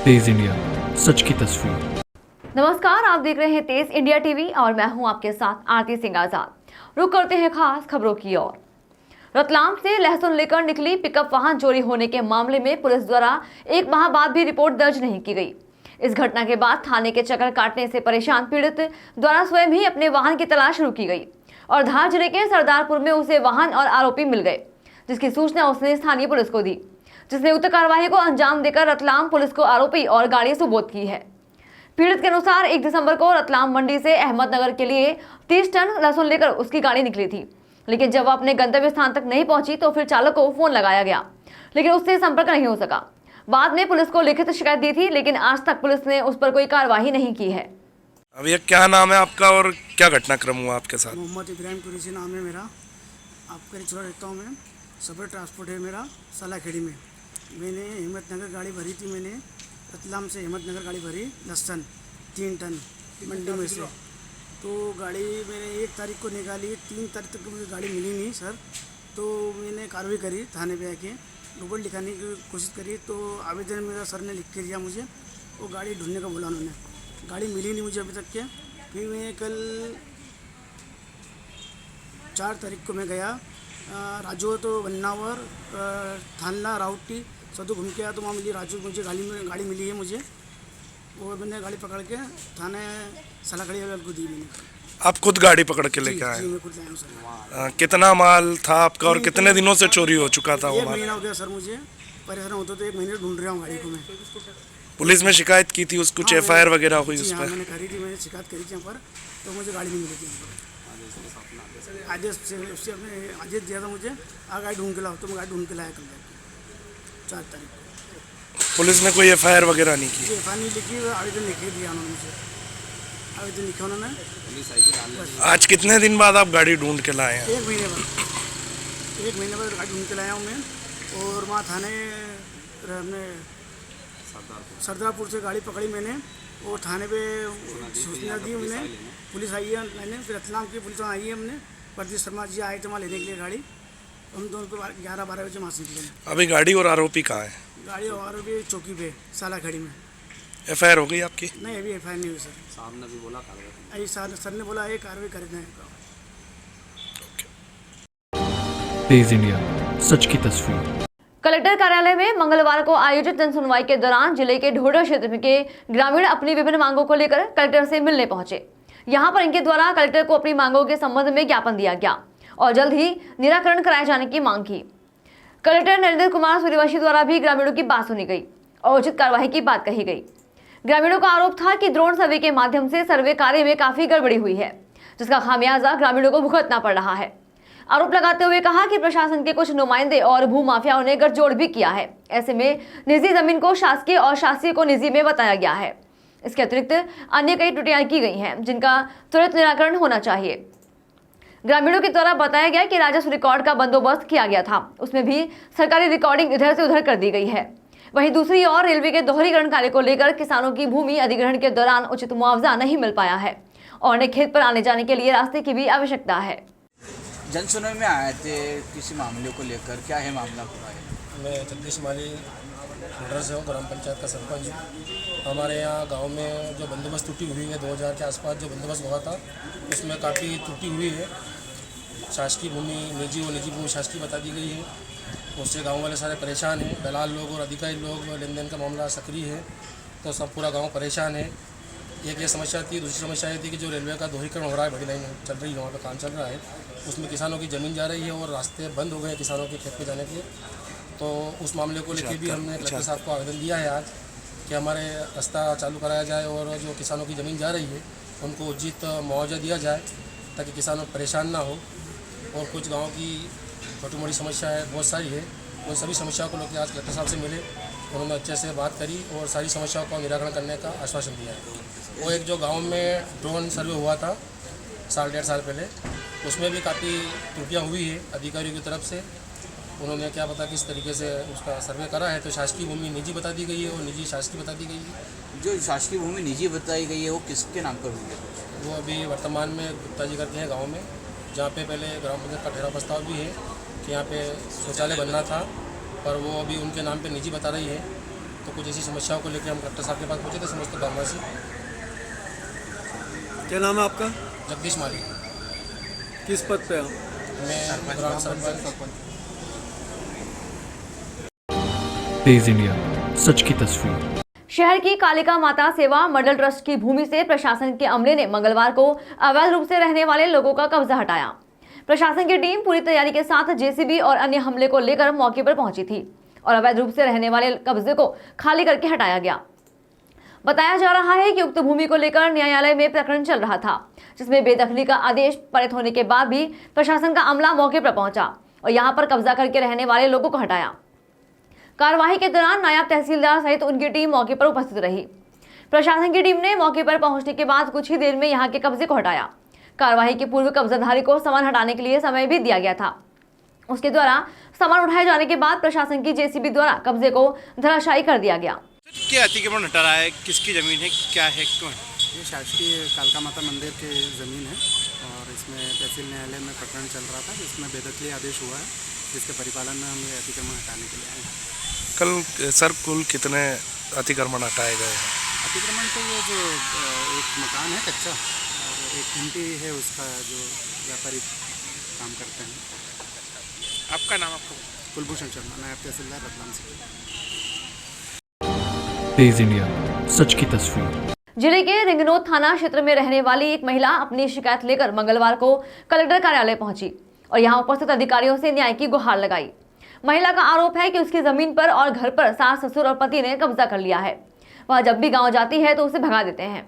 तेज India, सच की तस्वीर। नमस्कार, आप देख रहे हैं तेज इंडिया टीवी और मैं हूं आपके साथ आरती सिंह आजाद। रुक करते हैं खास खबरों की ओर। रतलाम से लहसुन लेकर निकली पिकअप वाहन चोरी होने के मामले में पुलिस द्वारा एक माह बाद भी रिपोर्ट दर्ज नहीं की गई। इस घटना के बाद थाने के चक्कर काटने से परेशान पीड़ित द्वारा स्वयं ही अपने वाहन की तलाश शुरू की गई और धार जिले के सरदारपुर में उसे वाहन और आरोपी मिल गए, जिसकी सूचना उसने स्थानीय पुलिस को दी, जिसने उक्त कार्रवाई को अंजाम देकर रतलाम पुलिस को आरोपी और गाड़ी सुपुर्द की है। पीड़ित के अनुसार 1 दिसंबर को रतलाम मंडी से अहमदनगर के लिए 30 टन लहसुन लेकर उसकी गाड़ी निकली थी, लेकिन जब वह अपने गंतव्य स्थान तक नहीं पहुंची तो फिर चालक को फोन लगाया गया, लेकिन उससे संपर्क नहीं हो सका। बाद में पुलिस को लिखित शिकायत दी थी, लेकिन आज तक पुलिस ने उस पर कोई कार्रवाई नहीं की है। अब ये क्या नाम है आपका और क्या घटनाक्रम हुआ आपके साथ? मोहम्मद इब्राहिम कुरैशी नाम है मेरा। आपका रिचुअल रहता हूँ मैं। सबर ट्रांसपोर्ट है मेरा सालाखेड़ी में। मैंने अहमदनगर गाड़ी भरी थी। मैंने रतलाम से अहमदनगर गाड़ी भरी लहसुन 3 टन मंडी में से। तो गाड़ी मैंने 1 तारीख को निकाली, 3 तारीख तक मुझे गाड़ी मिली नहीं सर। तो मैंने कार्रवाई करी, थाने पे आके रिपोर्ट लिखाने की कोशिश करी। तो आवेदन मेरा सर ने लिख के दिया मुझे, वो गाड़ी ढूंढने का बोला उन्होंने। गाड़ी मिली नहीं मुझे अभी तक के। फिर मैं कल 4 तारीख को मैं गया राजू तो वन्नावर थाना राउटी सदू घूम के आया, तो वहाँ मिली राजू, मुझे गाड़ी मिली है मुझे। और मैंने गाड़ी पकड़ के थाने सालाखेड़ी को दी मैंने। आप खुद गाड़ी पकड़ के लेके आए? जी मैं खुद लाया हूँ सर। कितना माल था आपका और कितने दिनों से चोरी हो चुका था वो 1 माल? महीना हो गया सर मुझे परेशान होता, तो 1 महीने ढूंढ रहा हूँ गाड़ी को मैं। पुलिस में शिकायत की थी, कुछ FIR वगैरह हुई उस हाँ, पर? मैंने करी थी, मैंने शिकायत करी थी यहाँ पर, तो मुझे गाड़ी नहीं मिली थी। आदेश से उससे अपने आदेश दिया था मुझे, गाड़ी ढूंढ के लाओ, तो मैं गाड़ी ढूंढ के लाया कल 4 तारीख को। पुलिस ने कोई FIR वगैरह नहीं की? FIR नहीं लिखी, आवेदन लिख दिया उन्होंने मुझे। आवेदन लिखा उन्होंने। आज कितने दिन बाद आप गाड़ी ढूंढ के लाए हैं? 1 महीने बाद। 1 महीने बाद गाड़ी ढूंढ के लाया हूँ मैं। और वहाँ थाने हमने सरदारपुर से गाड़ी पकड़ी मैंने, और थाने पे सूचना दी उन्हें। पुलिस आई है, मैंने फिर रतलाम की पुलिस आई है, हमने प्रदीप शर्मा जी आए थे वहाँ लेने के लिए गाड़ी। हम दोनों को 11-12 बजे वहाँ से निकले। अभी गाड़ी और आरोपी कहाँ है? गाड़ी और भी चौकी पे सालाखेड़ी में। FIR हो गई आपकी? नहीं, अभी FIR नहीं हुई सर। साहब ने भी बोला कार्रवाई, सर ने बोला ये कार्रवाई कर दें। तेज इंडिया, सच की तस्वीर। कलेक्टर कार्यालय में मंगलवार को आयोजित जनसुनवाई के दौरान जिले के ढोडा क्षेत्र के ग्रामीण अपनी विभिन्न मांगों को लेकर कलेक्टर से मिलने पहुंचे। यहां पर इनके द्वारा कलेक्टर को अपनी मांगों के संबंध में ज्ञापन दिया गया और जल्द ही निराकरण कराए जाने की मांग की। कलेक्टर नरेंद्र कुमार सूर्यवंशी द्वारा भी ग्रामीणों की बात सुनी गई और उचित कार्रवाई की बात कही गई। ग्रामीणों का आरोप था कि ड्रोन सर्वे के माध्यम से सर्वे कार्य में काफी गड़बड़ी हुई है, जिसका खामियाजा ग्रामीणों को भुगतना पड़ रहा है। आरोप लगाते हुए कहा कि प्रशासन के कुछ नुमाइंदे और भूमाफियाओं ने गठजोड़ भी किया है। ऐसे में निजी जमीन को शासकीय और शासकीय को निजी में बताया गया है। इसके अतिरिक्त अन्य कई त्रुटियां की गई हैं, जिनका त्वरित निराकरण होना चाहिए। ग्रामीणों के द्वारा बताया गया कि राजस्व रिकॉर्ड का बंदोबस्त किया गया था, उसमें भी सरकारी रिकॉर्डिंग इधर से उधर कर दी गई है। वहीं दूसरी ओर रेलवे के दोहरीकरण कार्य को लेकर किसानों की भूमि अधिग्रहण के दौरान उचित मुआवजा नहीं मिल पाया है और उन्हें खेत पर आने जाने के लिए रास्ते की भी आवश्यकता है। जनसुनवाई में आए थे किसी मामले को लेकर, क्या है मामला पूरा है? मैं जगदीश माली ढोडर से हूँ, ग्राम पंचायत का सरपंच हूँ। हमारे यहाँ गांव में जो बंदोबस्त त्रुटि हुई है, 2000 के आसपास जो बंदोबस्त हुआ था उसमें काफ़ी त्रुटि हुई है। शासकीय भूमि निजी और निजी भूमि शासकीय बता दी गई है। उससे गाँव वाले सारे परेशान हैं। दलाल लोग और अधिकारी लोग लेन देन का मामला सक्रिय है, तो सब पूरा गाँव परेशान है। एक ये समस्या थी। दूसरी समस्या ये थी कि जो रेलवे का दोहरीकरण हो रहा है, बड़ी लाइन चल रही है, वहाँ पे काम चल रहा है, उसमें किसानों की ज़मीन जा रही है और रास्ते बंद हो गए हैं किसानों के खेत पे जाने के। तो उस मामले को लेकर भी हमने कलेक्टर साहब को आवेदन दिया है आज कि हमारे रास्ता चालू कराया जाए और जो किसानों की ज़मीन जा रही है उनको उचित मुआवजा दिया जाए, ताकि किसानों परेशान ना हो। और कुछ गाँव की छोटी मोटी समस्या है, बहुत सारी है, उन सभी समस्याओं को लेकर आज कलेक्टर साहब से मिले, उन्होंने अच्छे से बात करी और सारी समस्याओं का निराकरण करने का आश्वासन दिया है। वो एक जो गांव में ड्रोन सर्वे हुआ था 1.5 साल पहले, उसमें भी काफ़ी त्रुटियां हुई है अधिकारियों की तरफ से। उन्होंने क्या पता किस तरीके से उसका सर्वे करा है, तो शासकीय भूमि निजी बता दी गई है और निजी शासकीय बता दी गई है। जो शासकीय भूमि निजी बताई गई है वो किसके नाम पर हुई है? वो अभी वर्तमान में गुप्ता जी करके हैं गाँव में, जहाँ पे पहले ग्राम पंचायत का ठहरा प्रस्ताव भी है कि यहाँ पे शौचालय बनना था, पर वो अभी उनके नाम पे निजी बता रही है। तो कुछ ऐसी समस्याओं को लेकर हम कलेक्टर साहब के पास पहुँचे थे समस्त ग्रामवासी। क्या नाम है आपका? जगदीश माली, किस पद पे आप? मैं ग्राम सरपंच। तेज इंडिया, सच की तस्वीर। शहर की कालिका माता सेवा मॉडल ट्रस्ट की भूमि से प्रशासन के अमले ने मंगलवार को अवैध रूप से रहने वाले लोगों का कब्जा हटाया। प्रशासन की टीम पूरी तैयारी के साथ जेसीबी और अन्य हमले को लेकर मौके पर पहुंची थी और अवैध रूप से रहने वाले कब्जे को खाली करके हटाया गया। बताया जा रहा है कि उक्त भूमि को लेकर न्यायालय में प्रकरण चल रहा था, जिसमें बेदखली का आदेश पारित होने के बाद भी प्रशासन का अमला मौके पर पहुंचा और यहां पर कब्जा करके रहने वाले लोगों को हटाया। कार्यवाही के दौरान नायब तहसीलदार सहित उनकी टीम मौके पर उपस्थित रही। प्रशासन की टीम ने मौके पर पहुंचने के बाद कुछ ही देर में यहां के कब्जे को हटाया। कार्यवाही के पूर्व कब्जाधारी को सामान हटाने के लिए समय भी दिया गया था। उसके द्वारा सामान उठाए जाने के बाद प्रशासन की जेसीबी द्वारा कब्जे को धराशायी कर दिया गया। क्या अतिक्रमण हटा रहा है? किसकी जमीन है? क्या है? क्यों है? ये शासकीय कालका माता मंदिर की ज़मीन है और इसमें तहसील न्यायालय में प्रकरण चल रहा था जिसमें बेदखली आदेश हुआ है, जिसके परिपालन में हम ये अतिक्रमण हटाने के लिए आए हैं। कल सर कुल कितने अतिक्रमण हटाए गए हैं? अतिक्रमण तो ये जो एक मकान है कच्चा और एक घंटी है उसका जो व्यापारी काम करते हैं। आपका नाम? आपको? कुलभूषण शर्मा, नायब तहसीलदार रतलाम से। तेज इंडिया, सच की तस्वीर। जिले के रिंगनोद थाना क्षेत्र में रहने वाली एक महिला अपनी शिकायत लेकर मंगलवार को कलेक्टर कार्यालय पहुंची और यहां उपस्थित अधिकारियों से न्याय की गुहार लगाई। महिला का आरोप है कि उसकी जमीन पर और घर पर सास, ससुर और पति ने कब्जा कर लिया है। वह जब भी गांव जाती है तो उसे भगा देते हैं।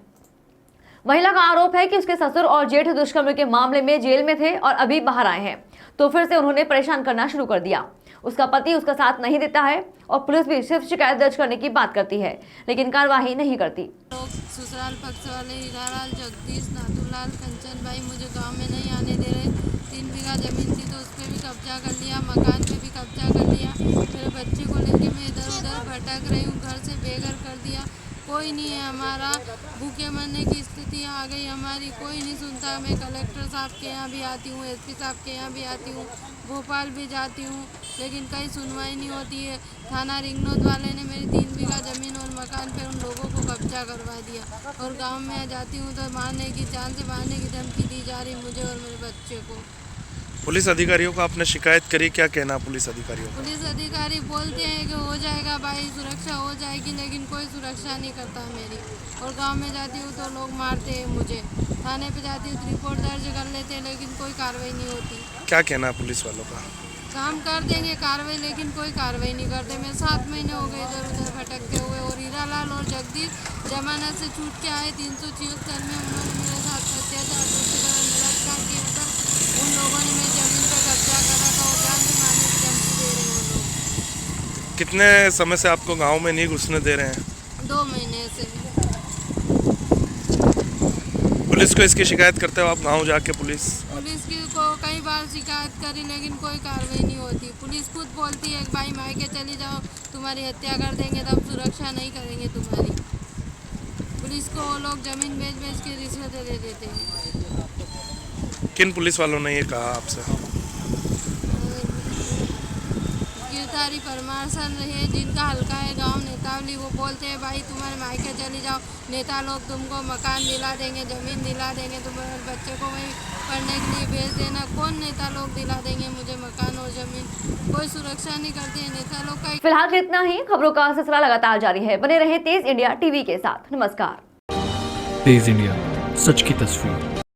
महिला का आरोप है कि उसके ससुर और जेठ दुष्कर्म के मामले में जेल में थे और अभी बाहर आए हैं, तो फिर से उन्होंने परेशान करना शुरू कर दिया। उसका पति उसका साथ नहीं देता है और पुलिस भी सिर्फ शिकायत दर्ज करने की बात करती है, लेकिन कार्रवाई नहीं करती। लोग ससुराल पक्ष वाले हीरालाल, जगदीश, नाथूलाल, कंचन भाई मुझे गांव में नहीं आने दे रहे। 3 बीघा जमीन थी तो उस पर भी कब्जा कर लिया, मकान पे भी कब्जा कर लिया। मेरे बच्चे को लेके मैं इधर उधर भटक रही हूँ, घर से बेघर कर दिया। कोई नहीं है हमारा, भूखे मरने की स्थिति आ गई हमारी, कोई नहीं सुनता। मैं कलेक्टर साहब के यहाँ भी आती हूँ, एसपी साहब के यहाँ भी आती हूँ, भोपाल भी जाती हूँ, लेकिन कहीं सुनवाई नहीं होती है। थाना रिंगनोद वाले ने मेरी 3 बीघा ज़मीन और मकान पे उन लोगों को कब्जा करवा दिया और गांव में जाती हूँ तो मारने की, जान से मारने की धमकी दी जा रही मुझे और मेरे बच्चे को। पुलिस अधिकारियों को आपने शिकायत करी, क्या कहना पुलिस अधिकारियों का? पुलिस अधिकारी बोलते हैं कि हो जाएगा भाई, सुरक्षा हो जाएगी, लेकिन कोई सुरक्षा नहीं करता मेरी। और गांव में जाती हूँ तो लोग मारते हैं मुझे, थाने पे जाती हूँ रिपोर्ट दर्ज कर लेते हैं, लेकिन कोई कार्रवाई नहीं होती। क्या कहना पुलिस वालों का? काम कर देंगे कार्रवाई, लेकिन कोई कार्रवाई नहीं करते। मैं 7 महीने हो गए इधर उधर भटकते हुए। और हीरालाल और जगदीश जमानत से छूट के आए 376 में, उन्होंने मेरे साथ अत्याचार, दुष्कर्म, बलात्कार किया था। उन लोगों ने मेरी जमीन पर कब्जा कर रखा और जान से मारने की धमकी दे रहे हैं वो लोग। कितने समय से आपको गांव में नहीं घुसने दे रहे हैं? 2 महीने से। पुलिस को इसकी शिकायत करते हो आप गांव जाके? पुलिस की को कई बार शिकायत करी, लेकिन कोई कार्रवाई नहीं होती। पुलिस खुद बोलती है कि भाई मायके चली जाओ, तुम्हारी हत्या कर देंगे, तब सुरक्षा नहीं करेंगे तुम्हारी। पुलिस को वो लोग जमीन बेच के रिश्वतें दे देते हैं। किन पुलिस वालों ने ये कहा आपसे? गिरधारी परमार सर रहे, जिनका हल्का है गांव नेतावली, वो बोलते हैं भाई तुम्हारे मायके चली जाओ, नेता लोग तुमको मकान दिला देंगे, ज़मीन दिला देंगे, तुम्हारे बच्चे को वहीं पढ़ने के लिए भेज देना। कौन नेता लोग दिला देंगे मुझे मकान और ज़मीन? कोई सुरक्षा नहीं करते हैं नेता लोग का। फिलहाल इतना ही। खबरों का सिलसिला लगातार जारी है, बने रहे तेज इंडिया टीवी के साथ। नमस्कार। तेज इंडिया, सच की तस्वीर।